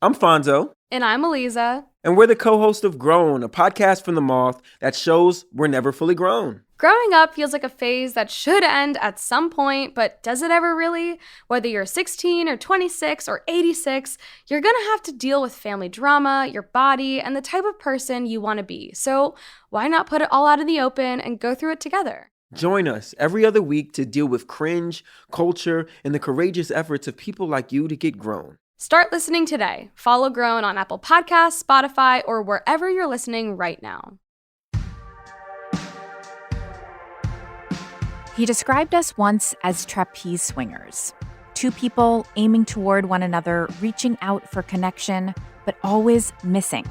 I'm Fonzo. And I'm Eliza. And we're the co-host of Grown, a podcast from The Moth that shows we're never fully grown. Growing up feels like a phase that should end at some point, but does it ever really? Whether you're 16 or 26 or 86, you're gonna have to deal with family drama, your body, and the type of person you want to be. So why not put it all out in the open and go through it together? Join us every other week to deal with cringe, culture, and the courageous efforts of people like you to get grown. Start listening today. Follow Grown on Apple Podcasts, Spotify, or wherever you're listening right now. He described us once as trapeze swingers. Two people aiming toward one another, reaching out for connection, but always missing,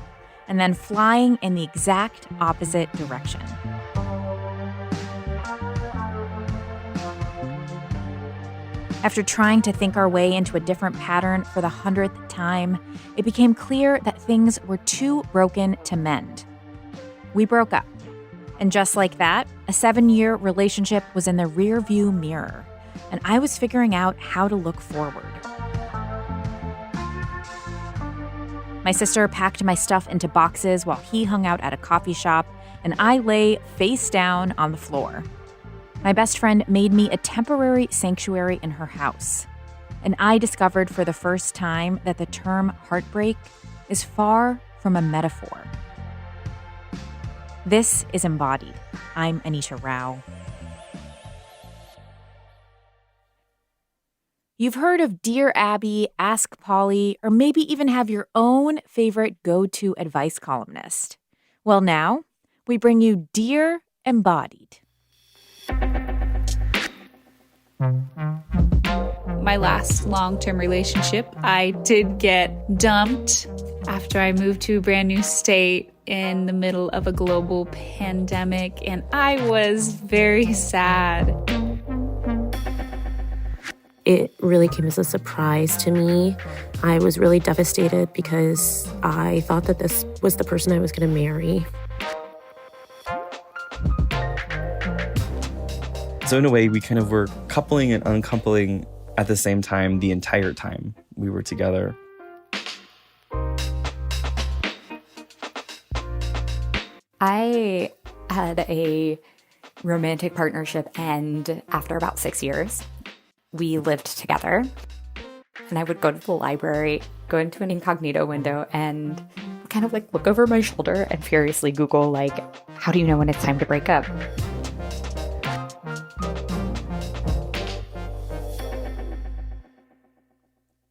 and then flying in the exact opposite direction. After trying to think our way into a different pattern for the 100th time, it became clear that things were too broken to mend. We broke up. And just like that, a 7-year relationship was in the rearview mirror, and I was figuring out how to look forward. My sister packed my stuff into boxes while he hung out at a coffee shop, and I lay face down on the floor. My best friend made me a temporary sanctuary in her house, and I discovered for the first time that the term heartbreak is far from a metaphor. This is Embodied. I'm Anita Rao. You've heard of Dear Abby, Ask Polly, or maybe even have your own favorite go-to advice columnist. Well, now we bring you Dear Embodied. My last long-term relationship, I did get dumped after I moved to a brand new state in the middle of a global pandemic, and I was very sad. It really came as a surprise to me. I was really devastated because I thought that this was the person I was going to marry. So in a way, we kind of were coupling and uncoupling at the same time the entire time we were together. I had a romantic partnership end after about 6 years. We lived together, and I would go to the library, go into an incognito window, and kind of look over my shoulder and furiously Google, how do you know when it's time to break up?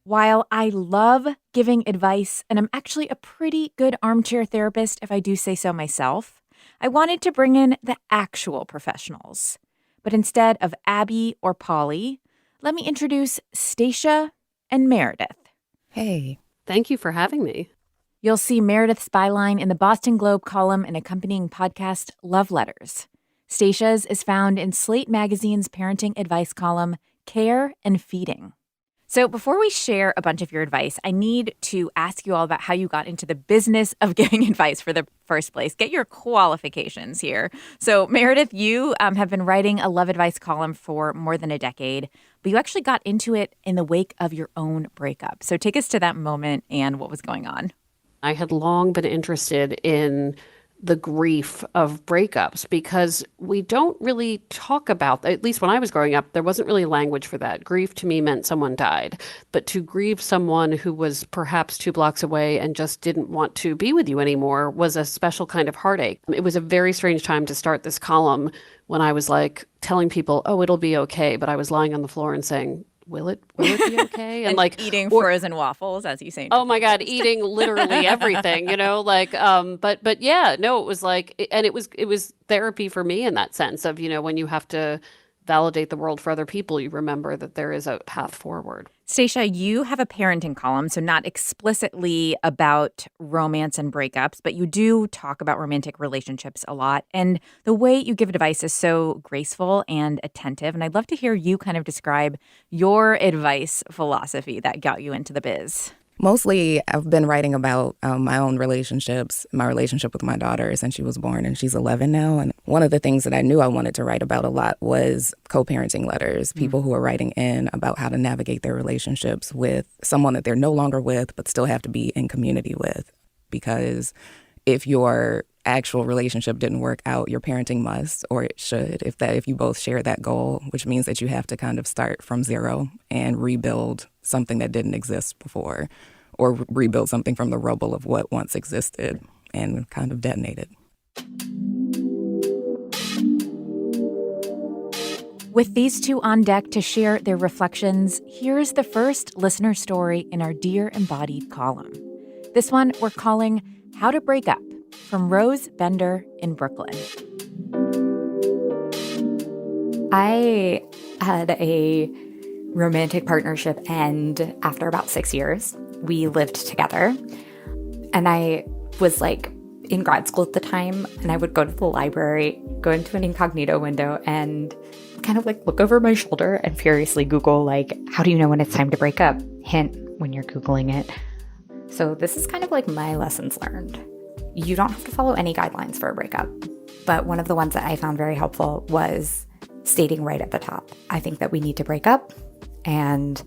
While I love giving advice, and I'm actually a pretty good armchair therapist if I do say so myself, I wanted to bring in the actual professionals. But instead of Abby or Polly, let me introduce Stacia and Meredith. Hey, thank you for having me. You'll see Meredith's byline in the Boston Globe column and accompanying podcast Love Letters. Stacia's is found in Slate Magazine's parenting advice column, Care and Feeding. So before we share a bunch of your advice, I need to ask you all about how you got into the business of giving advice for the first place. Get your qualifications here. So Meredith, you have been writing a love advice column for more than a decade, but you actually got into it in the wake of your own breakup. So take us to that moment and what was going on. I had long been interested in the grief of breakups because we don't really talk about, at least when I was growing up, there wasn't really language for that. Grief to me meant someone died, but to grieve someone who was perhaps 2 blocks away and just didn't want to be with you anymore was a special kind of heartache. It was a very strange time to start this column when I was telling people, oh, it'll be okay. But I was lying on the floor and saying, Will it be okay? And eating frozen waffles, as you say. Oh my God, eating literally everything, but yeah, no, it was and it was therapy for me in that sense of, when you have to validate the world for other people, you remember that there is a path forward. Stacia, you have a parenting column, so not explicitly about romance and breakups, but you do talk about romantic relationships a lot. And the way you give advice is so graceful and attentive. And I'd love to hear you kind of describe your advice philosophy that got you into the biz. Mostly, I've been writing about my own relationships, my relationship with my daughter since she was born, and she's 11 now. And one of the things that I knew I wanted to write about a lot was co-parenting letters, people who are writing in about how to navigate their relationships with someone that they're no longer with, but still have to be in community with. Because if your actual relationship didn't work out, your parenting must, or it should, if you both share that goal, which means that you have to kind of start from zero and rebuild something that didn't exist before, or rebuild something from the rubble of what once existed and kind of detonate it. With these two on deck to share their reflections, here's the first listener story in our Dear Embodied column. This one we're calling How to Break Up, from Rose Bender in Brooklyn. I had a romantic partnership end after about 6 years. We lived together, and I was like in grad school at the time, and I would go to the library, go into an incognito window, and kind of like look over my shoulder and furiously Google, like, how do you know when it's time to break up? Hint, when you're Googling it. So this is kind of like my lessons learned. You don't have to follow any guidelines for a breakup, but one of the ones that I found very helpful was stating right at the top, I think that we need to break up, and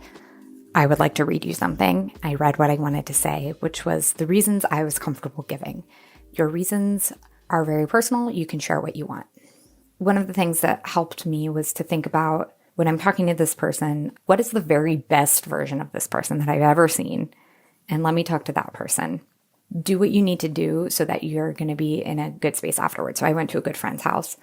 I would like to read you something. I read what I wanted to say, which was the reasons I was comfortable giving. Your reasons are very personal. You can share what you want. One of the things that helped me was to think about, when I'm talking to this person, what is the very best version of this person that I've ever seen? And let me talk to that person. Do what you need to do so that you're going to be in a good space afterwards. So I went to a good friend's house.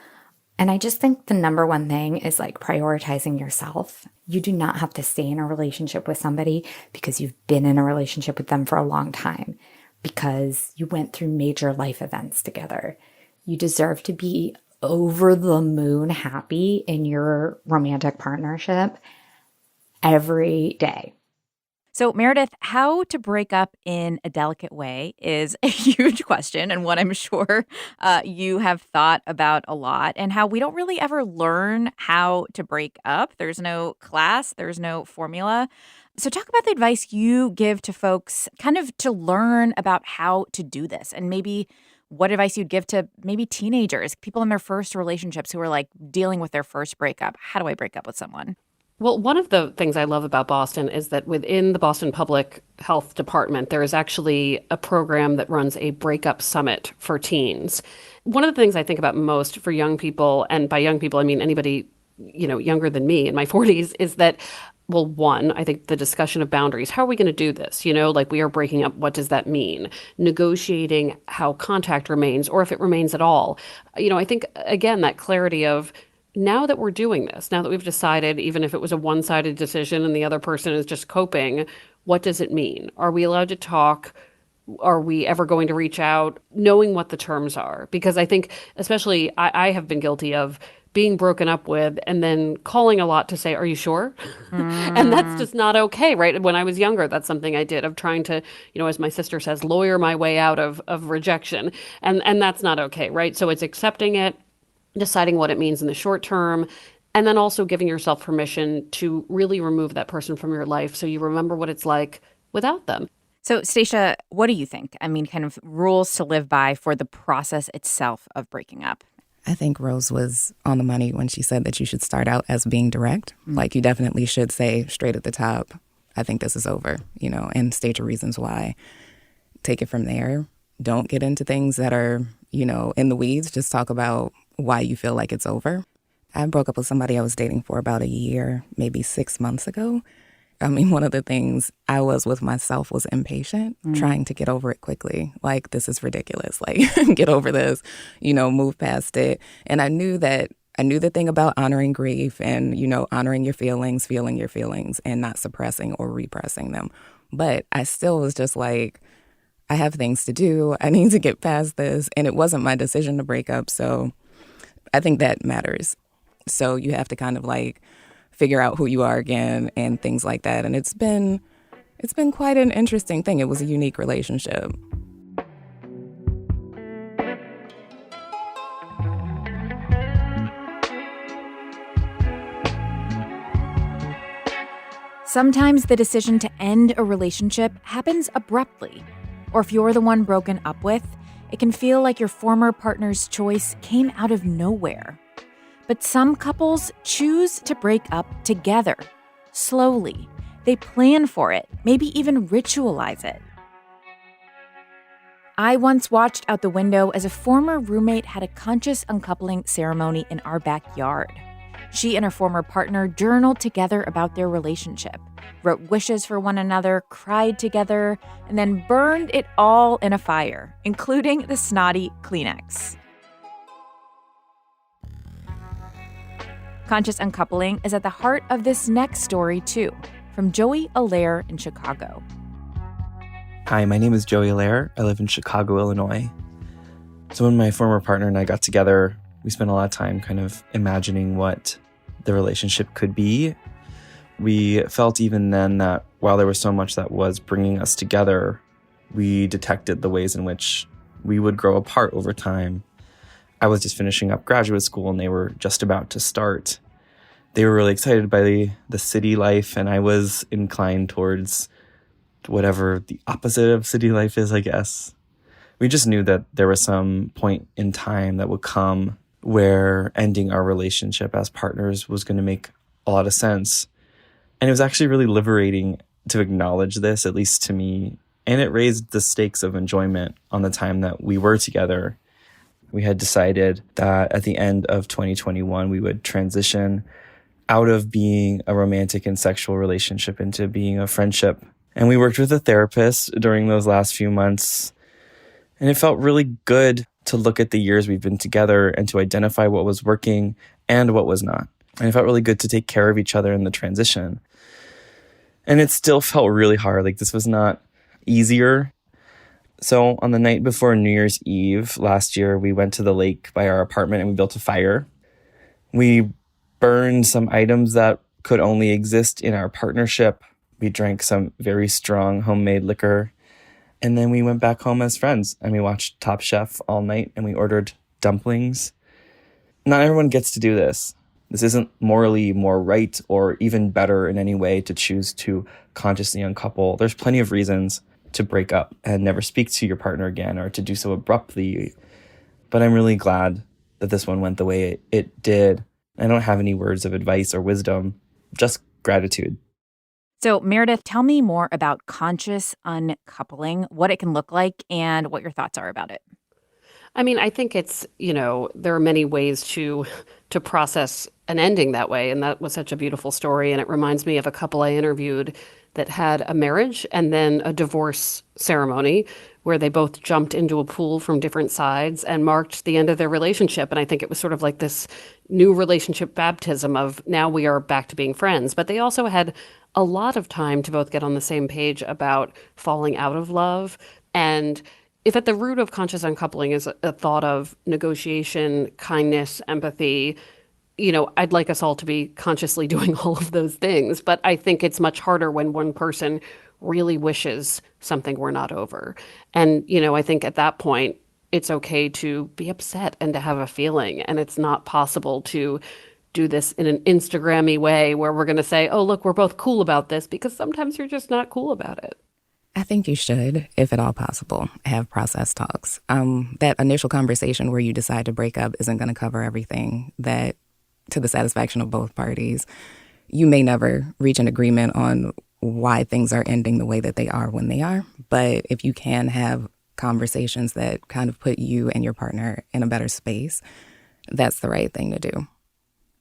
And I just think the number one thing is like prioritizing yourself. You do not have to stay in a relationship with somebody because you've been in a relationship with them for a long time, because you went through major life events together. You deserve to be over the moon happy in your romantic partnership every day. So, Meredith, how to break up in a delicate way is a huge question, and one I'm sure you have thought about a lot, and how we don't really ever learn how to break up. There's no class, there's no formula. So talk about the advice you give to folks kind of to learn about how to do this, and maybe what advice you'd give to maybe teenagers, people in their first relationships who are like dealing with their first breakup. How do I break up with someone? Well, one of the things I love about Boston is that within the Boston Public Health Department, there is actually a program that runs a breakup summit for teens. One of the things I think about most for young people, and by young people, I mean anybody, younger than me in my 40s, is that, well, one, I think the discussion of boundaries. How are we going to do this? Like we are breaking up. What does that mean? Negotiating how contact remains, or if it remains at all. I think, again, that clarity of, now that we're doing this, now that we've decided, even if it was a one-sided decision and the other person is just coping, what does it mean? Are we allowed to talk? Are we ever going to reach out? Knowing what the terms are. Because I think, especially, I have been guilty of being broken up with and then calling a lot to say, are you sure? And that's just not okay, right? When I was younger, that's something I did, of trying to, as my sister says, lawyer my way out of rejection. And that's not okay, right? So it's accepting it, deciding what it means in the short term, and then also giving yourself permission to really remove that person from your life so you remember what it's like without them. So, Stacia, what do you think? I mean, kind of rules to live by for the process itself of breaking up. I think Rose was on the money when she said that you should start out as being direct. Like, you definitely should say straight at the top, I think this is over, and state your reasons why. Take it from there. Don't get into things that are, in the weeds. Just talk about why you feel like it's over. I broke up with somebody I was dating for about a year, maybe 6 months ago. I mean, one of the things I was with myself was impatient, trying to get over it quickly. Like, this is ridiculous. Like, get over this, move past it. And I knew the thing about honoring grief and, honoring your feelings, feeling your feelings, and not suppressing or repressing them. But I still was just like, I have things to do. I need to get past this. And it wasn't my decision to break up. So I think that matters. So you have to kind of like figure out who you are again and things like that. And it's been quite an interesting thing. It was a unique relationship. Sometimes the decision to end a relationship happens abruptly. Or if you're the one broken up with, it can feel like your former partner's choice came out of nowhere. But some couples choose to break up together, slowly. They plan for it, maybe even ritualize it. I once watched out the window as a former roommate had a conscious uncoupling ceremony in our backyard. She and her former partner journaled together about their relationship, wrote wishes for one another, cried together, and then burned it all in a fire, including the snotty Kleenex. Conscious uncoupling is at the heart of this next story, too, from Joey Allaire in Chicago. Hi, my name is Joey Allaire. I live in Chicago, Illinois. So when my former partner and I got together, we spent a lot of time kind of imagining what the relationship could be. We felt even then that while there was so much that was bringing us together, we detected the ways in which we would grow apart over time. I was just finishing up graduate school and they were just about to start. They were really excited by the city life, and I was inclined towards whatever the opposite of city life is, I guess. We just knew that there was some point in time that would come where ending our relationship as partners was going to make a lot of sense. And it was actually really liberating to acknowledge this, at least to me. And it raised the stakes of enjoyment on the time that we were together. We had decided that at the end of 2021, we would transition out of being a romantic and sexual relationship into being a friendship. And we worked with a therapist during those last few months. And it felt really good to look at the years we've been together and to identify what was working and what was not. And it felt really good to take care of each other in the transition. And it still felt really hard. Like, this was not easier. So on the night before New Year's Eve last year, we went to the lake by our apartment and we built a fire. We burned some items that could only exist in our partnership. We drank some very strong homemade liquor. And then we went back home as friends and we watched Top Chef all night and we ordered dumplings. Not everyone gets to do this. This isn't morally more right or even better in any way to choose to consciously uncouple. There's plenty of reasons to break up and never speak to your partner again or to do so abruptly. But I'm really glad that this one went the way it did. I don't have any words of advice or wisdom, just gratitude. So, Meredith, tell me more about conscious uncoupling, what it can look like, and what your thoughts are about it. I mean, I think it's, there are many ways to process an ending that way. And that was such a beautiful story. And it reminds me of a couple I interviewed that had a marriage and then a divorce ceremony where they both jumped into a pool from different sides and marked the end of their relationship. And I think it was sort of like this new relationship baptism of now we are back to being friends. But they also had a lot of time to both get on the same page about falling out of love. And if at the root of conscious uncoupling is a thought of negotiation, kindness, empathy, I'd like us all to be consciously doing all of those things. But I think it's much harder when one person really wishes something we're not over. And, I think at that point, it's okay to be upset and to have a feeling. And it's not possible to do this in an Instagram-y way where we're going to say, oh, look, we're both cool about this, because sometimes you're just not cool about it. I think you should, if at all possible, have process talks. That initial conversation where you decide to break up isn't going to cover everything that to the satisfaction of both parties. You may never reach an agreement on why things are ending the way that they are when they are. But if you can have conversations that kind of put you and your partner in a better space, that's the right thing to do.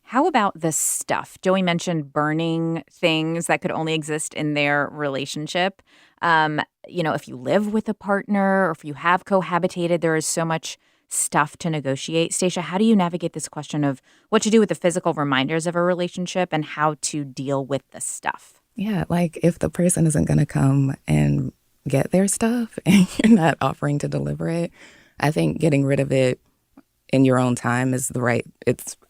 How about the stuff? Joey mentioned burning things that could only exist in their relationship. If you live with a partner or if you have cohabitated, there is so much stuff to negotiate. Stacia, how do you navigate this question of what to do with the physical reminders of a relationship and how to deal with the stuff? Yeah, like if the person isn't going to come and get their stuff and you're not offering to deliver it, I think getting rid of it in your own time it's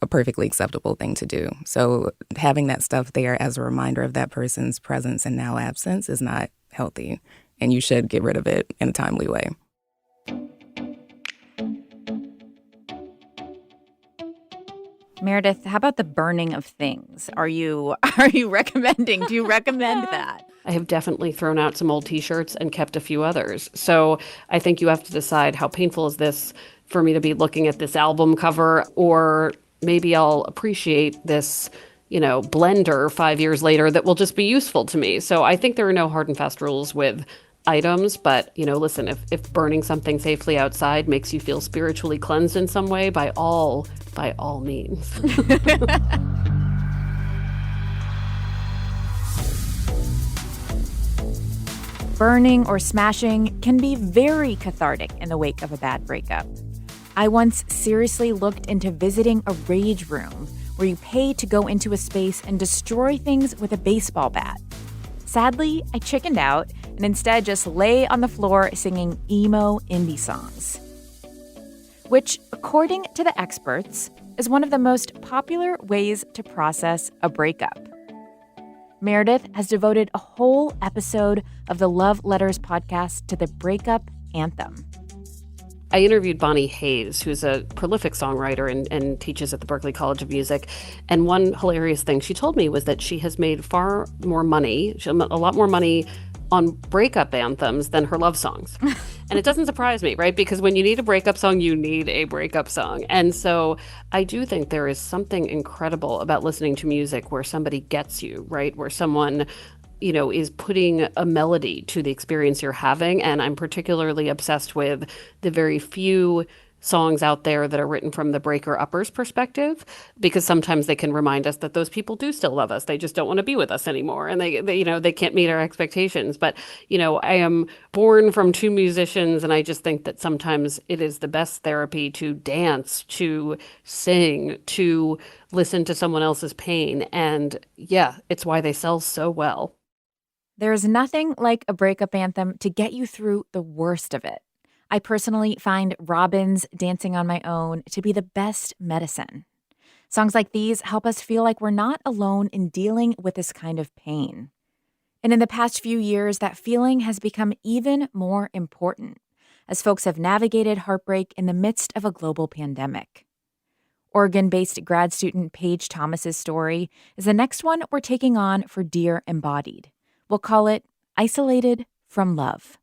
a perfectly acceptable thing to do. So having that stuff there as a reminder of that person's presence and now absence is not healthy, and you should get rid of it in a timely way. Meredith, how about the burning of things? Are you recommending? Do you recommend that? I have definitely thrown out some old t-shirts and kept a few others. So I think you have to decide, how painful is this for me to be looking at this album cover, or maybe I'll appreciate this, blender 5 years later that will just be useful to me. So I think there are no hard and fast rules with items, but listen, if burning something safely outside makes you feel spiritually cleansed in some way, by all means. Burning or smashing can be very cathartic in the wake of a bad breakup. I once seriously looked into visiting a rage room where you pay to go into a space and destroy things with a baseball bat. Sadly, I chickened out and instead just lay on the floor singing emo indie songs, which, according to the experts, is one of the most popular ways to process a breakup. Meredith has devoted a whole episode of the Love Letters podcast to the breakup anthem. I interviewed Bonnie Hayes, who's a prolific songwriter and teaches at the Berklee College of Music. And one hilarious thing she told me was that she has made far more money, a lot more money on breakup anthems than her love songs. And it doesn't surprise me, right? Because when you need a breakup song, you need a breakup song. And so I do think there is something incredible about listening to music where somebody gets you, right? Where someone is putting a melody to the experience you're having. And I'm particularly obsessed with the very few songs out there that are written from the breaker-uppers perspective, because sometimes they can remind us that those people do still love us. They just don't want to be with us anymore. And they can't meet our expectations. But, I am born from two musicians, and I just think that sometimes it is the best therapy to dance, to sing, to listen to someone else's pain. And yeah, it's why they sell so well. There's nothing like a breakup anthem to get you through the worst of it. I personally find Robin's Dancing on My Own to be the best medicine. Songs like these help us feel like we're not alone in dealing with this kind of pain. And in the past few years, that feeling has become even more important as folks have navigated heartbreak in the midst of a global pandemic. Oregon-based grad student Paige Thomas's story is the next one we're taking on for Dear Embodied. We'll call it Isolated from Love.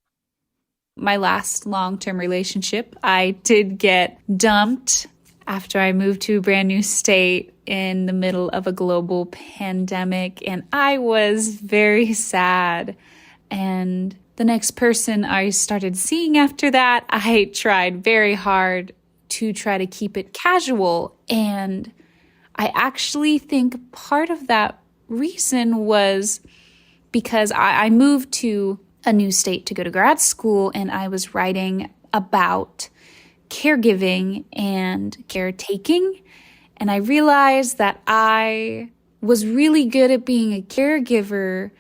My last long-term relationship, I did get dumped after I moved to a brand new state in the middle of a global pandemic, and I was very sad. And the next person I started seeing after that, I tried very hard to try to keep it casual. And I actually think part of that reason was because I moved to a new state to go to grad school, and I was writing about caregiving and caretaking. And I realized that I was really good at being a caregiver,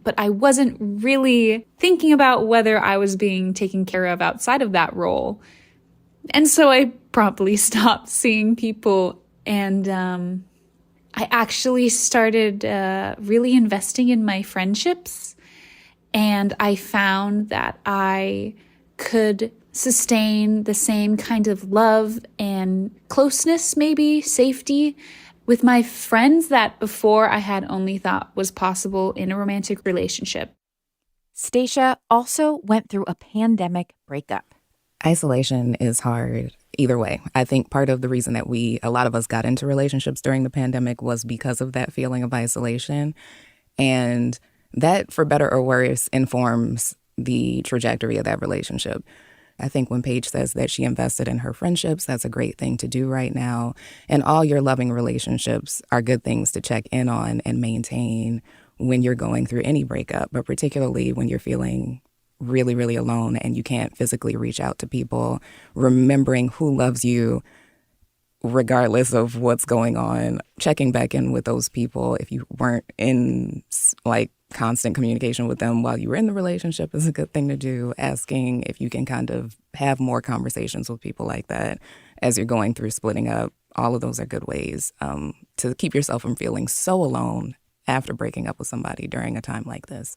but I wasn't really thinking about whether I was being taken care of outside of that role. And so I promptly stopped seeing people, and I actually started really investing in my friendships. And I found that I could sustain the same kind of love and closeness, maybe safety, with my friends that before I had only thought was possible in a romantic relationship. Stacia also went through a pandemic breakup. Isolation is hard either way. I think part of the reason that a lot of us got into relationships during the pandemic was because of that feeling of isolation. And that, for better or worse, informs the trajectory of that relationship. I think when Paige says that she invested in her friendships, that's a great thing to do right now. And all your loving relationships are good things to check in on and maintain when you're going through any breakup, but particularly when you're feeling really, really alone and you can't physically reach out to people. Remembering who loves you regardless of what's going on, checking back in with those people if you weren't in constant communication with them while you were in the relationship is a good thing to do. Asking if you can kind of have more conversations with people like that as you're going through splitting up. All of those are good ways to keep yourself from feeling so alone after breaking up with somebody during a time like this.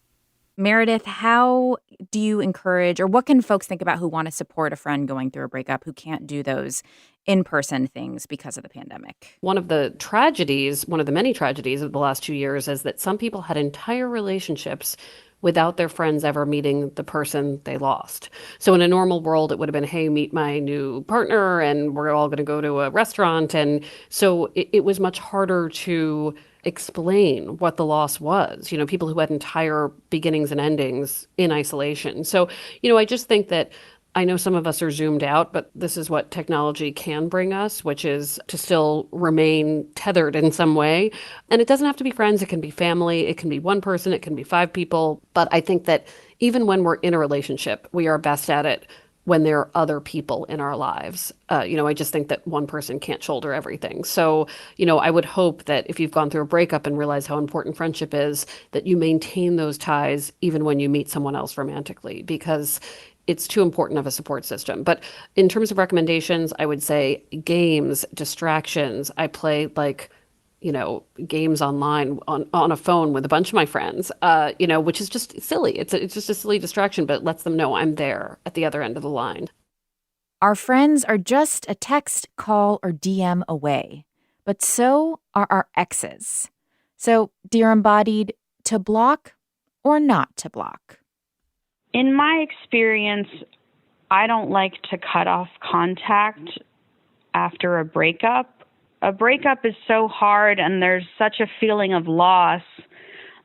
Meredith, how do you encourage, or what can folks think about who want to support a friend going through a breakup who can't do those in-person things because of the pandemic? One of the tragedies, one of the many tragedies of the last 2 years is that some people had entire relationships without their friends ever meeting the person they lost. So in a normal world, it would have been, hey, meet my new partner and we're all going to go to a restaurant. And so it was much harder to explain what the loss was, people who had entire beginnings and endings in isolation. So, I just think that I know some of us are zoomed out, but this is what technology can bring us, which is to still remain tethered in some way. And it doesn't have to be friends. It can be family. It can be one person. It can be 5 people. But I think that even when we're in a relationship, we are best at it when there are other people in our lives. I just think that one person can't shoulder everything. So, I would hope that if you've gone through a breakup and realize how important friendship is, that you maintain those ties even when you meet someone else romantically, because it's too important of a support system. But in terms of recommendations, I would say games, distractions. I play games online on a phone with a bunch of my friends, which is just silly. It's just a silly distraction, but it lets them know I'm there at the other end of the line. Our friends are just a text, call, or DM away, but so are our exes. So, dear embodied, to block or not to block? In my experience, I don't like to cut off contact after a breakup. A breakup is so hard and there's such a feeling of loss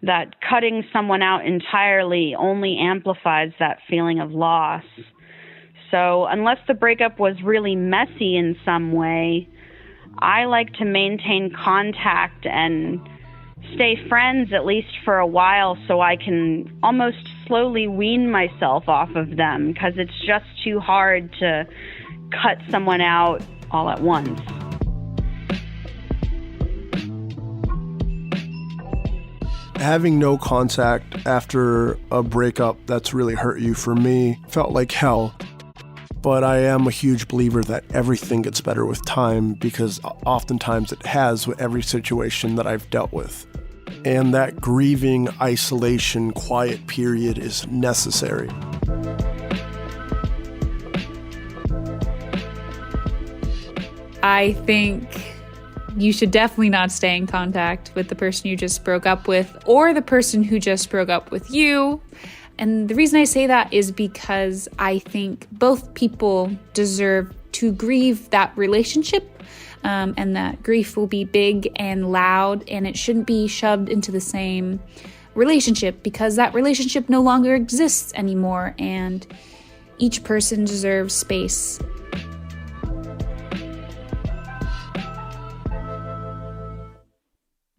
that cutting someone out entirely only amplifies that feeling of loss. So unless the breakup was really messy in some way, I like to maintain contact and stay friends at least for a while so I can almost slowly wean myself off of them, because it's just too hard to cut someone out all at once. Having no contact after a breakup that's really hurt you, for me, felt like hell. But I am a huge believer that everything gets better with time, because oftentimes it has with every situation that I've dealt with. And that grieving, isolation, quiet period is necessary. I think you should definitely not stay in contact with the person you just broke up with or the person who just broke up with you. And the reason I say that is because I think both people deserve to grieve that relationship, and that grief will be big and loud, and it shouldn't be shoved into the same relationship because that relationship no longer exists anymore, and each person deserves space.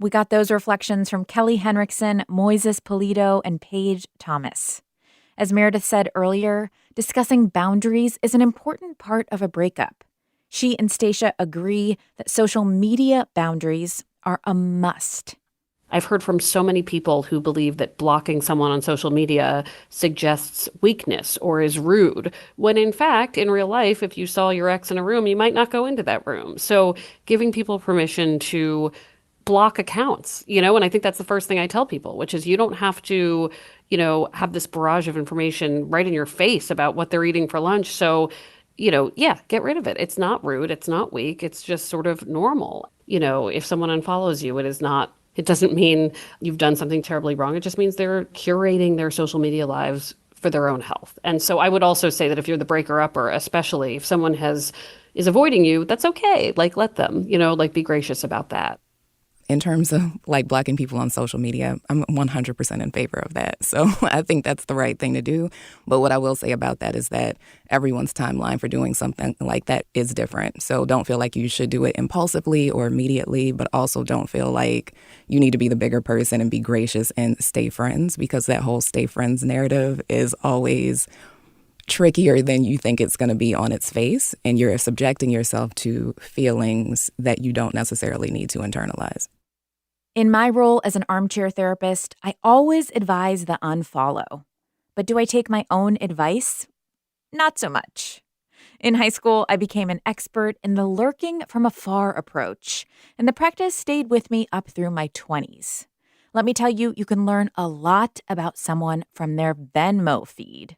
We got those reflections from Kelly Henriksen, Moises Polito, and Paige Thomas. As Meredith said earlier, discussing boundaries is an important part of a breakup. She and Stacia agree that social media boundaries are a must. I've heard from so many people who believe that blocking someone on social media suggests weakness or is rude, when in fact, in real life, if you saw your ex in a room, you might not go into that room. So giving people permission to block accounts, and I think that's the first thing I tell people, which is you don't have to, have this barrage of information right in your face about what they're eating for lunch. So, get rid of it. It's not rude. It's not weak. It's just sort of normal. If someone unfollows you, it doesn't mean you've done something terribly wrong. It just means they're curating their social media lives for their own health. And so I would also say that if you're the breaker-upper, especially if someone is avoiding you, that's okay. Let them, be gracious about that. In terms of blocking people on social media, I'm 100% in favor of that. So I think that's the right thing to do. But what I will say about that is that everyone's timeline for doing something like that is different. So don't feel like you should do it impulsively or immediately, but also don't feel like you need to be the bigger person and be gracious and stay friends, because that whole stay friends narrative is always trickier than you think it's going to be on its face. And you're subjecting yourself to feelings that you don't necessarily need to internalize. In my role as an armchair therapist, I always advise the unfollow. But do I take my own advice? Not so much. In high school, I became an expert in the lurking from afar approach, and the practice stayed with me up through my 20s. Let me tell you, you can learn a lot about someone from their Venmo feed.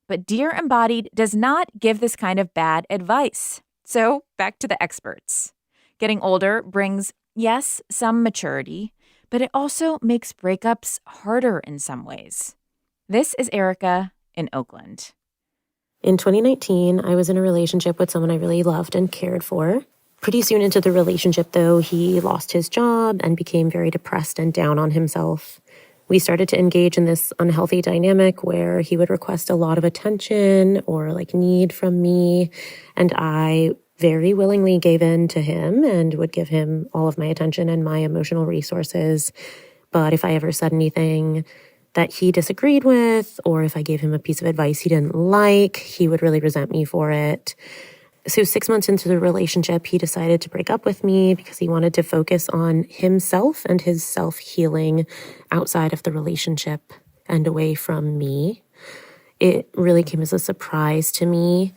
But Dear Embodied does not give this kind of bad advice. So back to the experts. Getting older brings, yes, some maturity, but it also makes breakups harder in some ways. This is Erica in Oakland. In 2019, I was in a relationship with someone I really loved and cared for. Pretty soon into the relationship, though, he lost his job and became very depressed and down on himself. We started to engage in this unhealthy dynamic where he would request a lot of attention or need from me, and I very willingly gave in to him and would give him all of my attention and my emotional resources. But if I ever said anything that he disagreed with, or if I gave him a piece of advice he didn't like, he would really resent me for it. So 6 months into the relationship, he decided to break up with me because he wanted to focus on himself and his self-healing outside of the relationship and away from me. It really came as a surprise to me.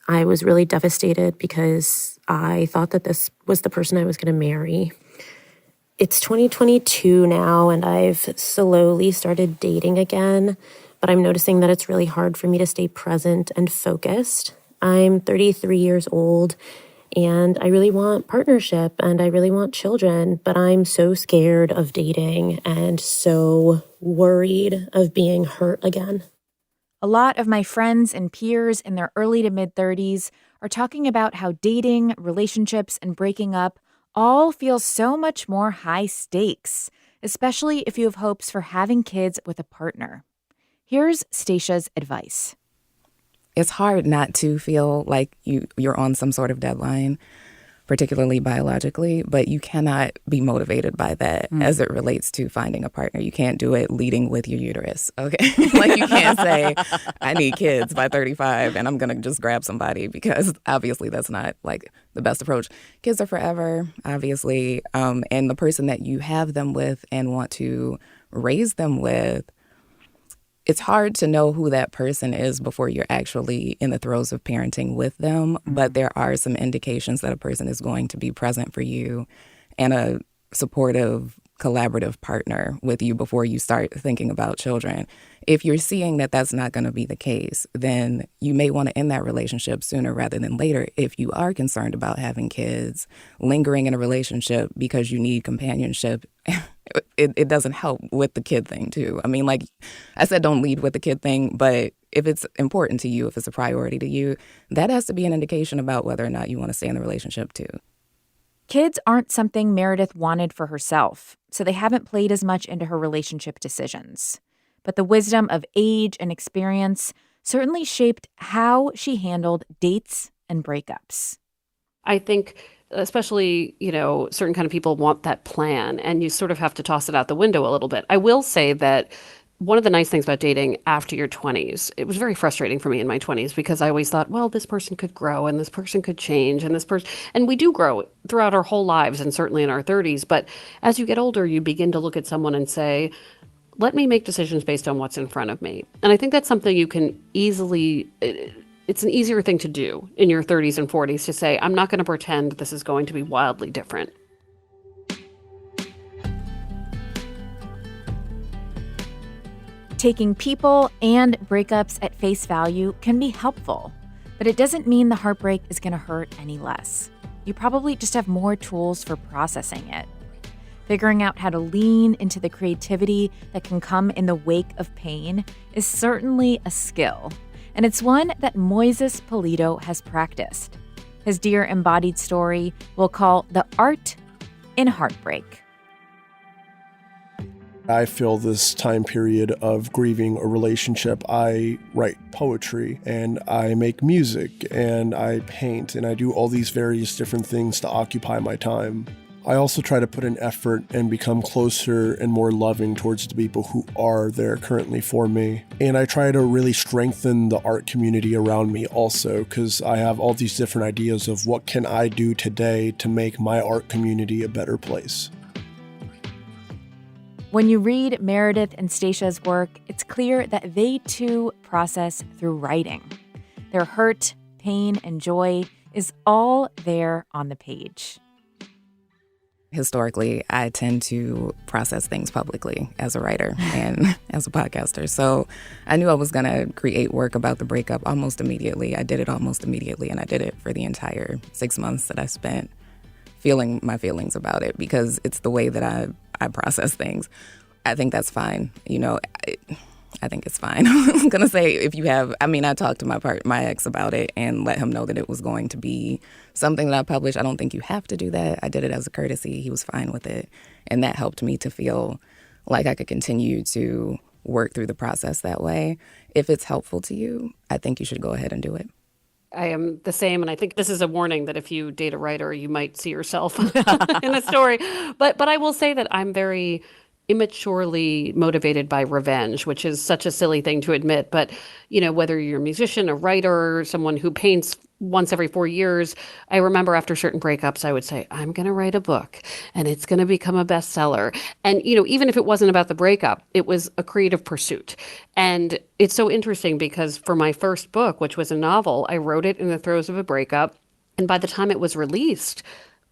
I was really devastated because I thought that this was the person I was going to marry. It's 2022 now, and I've slowly started dating again, but I'm noticing that it's really hard for me to stay present and focused. I'm 33 years old, and I really want partnership, and I really want children, but I'm so scared of dating and so worried of being hurt again. A lot of my friends and peers in their early to mid-30s are talking about how dating, relationships, and breaking up all feel so much more high stakes, especially if you have hopes for having kids with a partner. Here's Stacia's advice. It's hard not to feel like you're on some sort of deadline, particularly biologically, but you cannot be motivated by that as it relates to finding a partner. You can't do it leading with your uterus, okay? You can't say, I need kids by 35 and I'm going to just grab somebody, because obviously that's not the best approach. Kids are forever, obviously, and the person that you have them with and want to raise them with, it's hard to know who that person is before you're actually in the throes of parenting with them. But there are some indications that a person is going to be present for you and a supportive, collaborative partner with you before you start thinking about children. If you're seeing that that's not going to be the case, then you may want to end that relationship sooner rather than later. If you are concerned about having kids, lingering in a relationship because you need companionship, it doesn't help with the kid thing, too. I mean, I said, don't lead with the kid thing, but if it's important to you, if it's a priority to you, that has to be an indication about whether or not you want to stay in the relationship, too. Kids aren't something Meredith wanted for herself, so they haven't played as much into her relationship decisions. But the wisdom of age and experience certainly shaped how she handled dates and breakups. I think especially, certain kind of people want that plan, and you sort of have to toss it out the window a little bit. I will say that one of the nice things about dating after your 20s, it was very frustrating for me in my 20s because I always thought, well, this person could grow and this person could change and this person, and we do grow throughout our whole lives and certainly in our 30s. But as you get older, you begin to look at someone and say, let me make decisions based on what's in front of me. And I think that's something you can easily, it's an easier thing to do in your 30s and 40s to say, I'm not going to pretend this is going to be wildly different. Taking people and breakups at face value can be helpful, but it doesn't mean the heartbreak is going to hurt any less. You probably just have more tools for processing it. Figuring out how to lean into the creativity that can come in the wake of pain is certainly a skill, and it's one that Moises Polito has practiced. His Dear Embodied story we'll call The Art in Heartbreak. I feel this time period of grieving a relationship, I write poetry and I make music and I paint and I do all these various different things to occupy my time. I also try to put an effort and become closer and more loving towards the people who are there currently for me. And I try to really strengthen the art community around me also, because I have all these different ideas of what can I do today to make my art community a better place. When you read Meredith and Stacia's work, it's clear that they too process through writing. Their hurt, pain, and joy is all there on the page. historically, I tend to process things publicly as a writer and as a podcaster. So I knew I was going to create work about the breakup almost immediately. I did it almost immediately, and I did it for the entire 6 months that I spent feeling my feelings about it, because it's the way that I process things. I think that's fine. I think it's fine. I'm going to say I talked to my ex about it and let him know that it was going to be something that I published. I don't think you have to do that. I did it as a courtesy. He was fine with it. And that helped me to feel like I could continue to work through the process that way. If it's helpful to you, I think you should go ahead and do it. I am the same, and I think this is a warning that if you date a writer, you might see yourself in a story. But I will say that I'm very immaturely motivated by revenge, which is such a silly thing to admit. But, whether you're a musician, a writer, someone who paints once every 4 years, I remember after certain breakups, I would say, I'm going to write a book and it's going to become a bestseller. And, even if it wasn't about the breakup, it was a creative pursuit. And it's so interesting because for my first book, which was a novel, I wrote it in the throes of a breakup. And by the time it was released,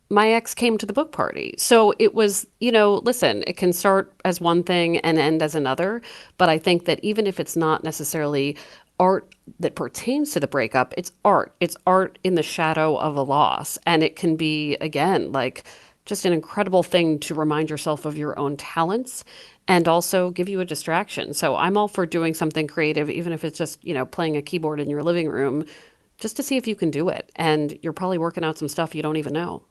my ex came to the book party. So it was, listen, it can start as one thing and end as another. But I think that even if it's not necessarily art that pertains to the breakup, it's art. It's art in the shadow of a loss. And it can be, again, like just an incredible thing to remind yourself of your own talents and also give you a distraction. So I'm all for doing something creative, even if it's just, playing a keyboard in your living room, just to see if you can do it. And you're probably working out some stuff you don't even know.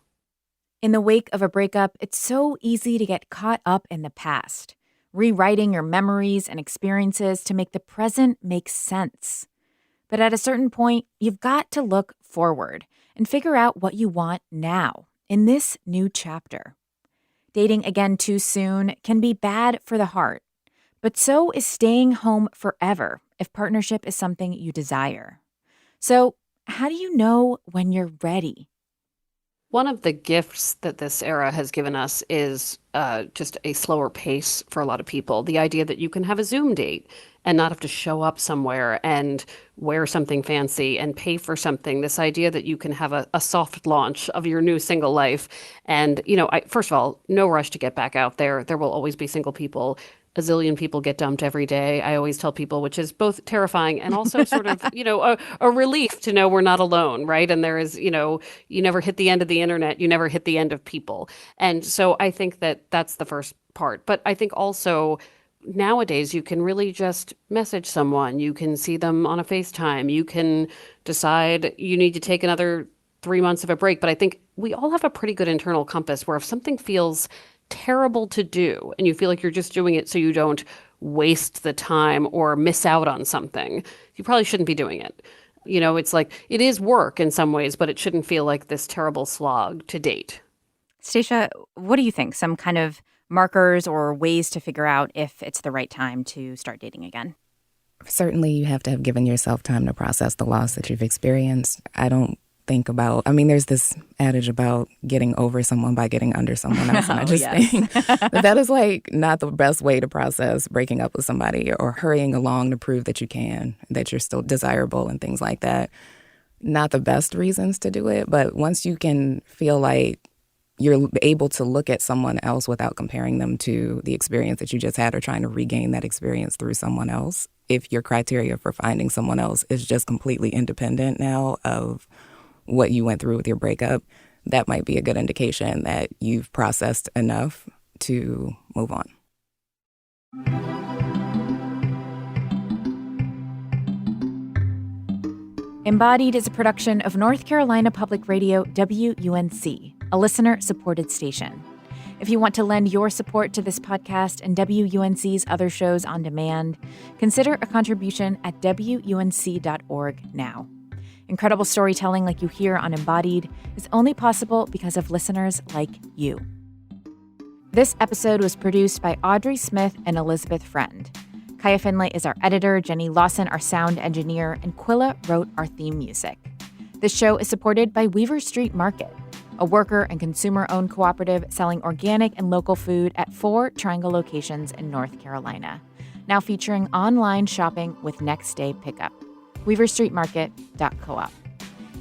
In the wake of a breakup, it's so easy to get caught up in the past, rewriting your memories and experiences to make the present make sense. But at a certain point, you've got to look forward and figure out what you want now, in this new chapter. Dating again too soon can be bad for the heart, but so is staying home forever if partnership is something you desire. So, how do you know when you're ready? One of the gifts that this era has given us is just a slower pace for a lot of people. The idea that you can have a Zoom date and not have to show up somewhere and wear something fancy and pay for something. This idea that you can have a soft launch of your new single life. And, first of all, no rush to get back out there. There will always be single people. A zillion people get dumped every day. I always tell people, which is both terrifying and also sort of, a relief to know we're not alone, right? And there is, you never hit the end of the internet. You never hit the end of people. And so I think that that's the first part. But I think also nowadays you can really just message someone. You can see them on a FaceTime. You can decide you need to take another 3 months of a break. But I think we all have a pretty good internal compass where if something feels terrible to do and you feel like you're just doing it so you don't waste the time or miss out on something, you probably shouldn't be doing it. It's like it is work in some ways, but it shouldn't feel like this terrible slog to date. Stacia, what do you think? Some kind of markers or ways to figure out if it's the right time to start dating again? Certainly, you have to have given yourself time to process the loss that you've experienced. I don't think about, there's this adage about getting over someone by getting under someone else. And I just think that is not the best way to process breaking up with somebody or hurrying along to prove that you can, that you're still desirable and things like that. Not the best reasons to do it, but once you can feel like you're able to look at someone else without comparing them to the experience that you just had or trying to regain that experience through someone else, if your criteria for finding someone else is just completely independent now of what you went through with your breakup, that might be a good indication that you've processed enough to move on. Embodied is a production of North Carolina Public Radio WUNC, a listener-supported station. If you want to lend your support to this podcast and WUNC's other shows on demand, consider a contribution at WUNC.org now. Incredible storytelling like you hear on Embodied is only possible because of listeners like you. This episode was produced by Audrey Smith and Elizabeth Friend. Kaya Finlay is our editor, Jenny Lawson our sound engineer, and Quilla wrote our theme music. This show is supported by Weaver Street Market, a worker and consumer-owned cooperative selling organic and local food at 4 Triangle locations in North Carolina, now featuring online shopping with next-day pickup. weaverstreetmarket.coop.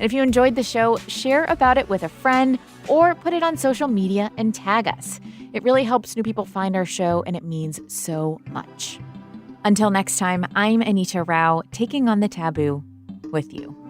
And if you enjoyed the show, share about it with a friend or put it on social media and tag us. It really helps new people find our show, and it means so much. Until next time, I'm Anita Rao, taking on the taboo with you.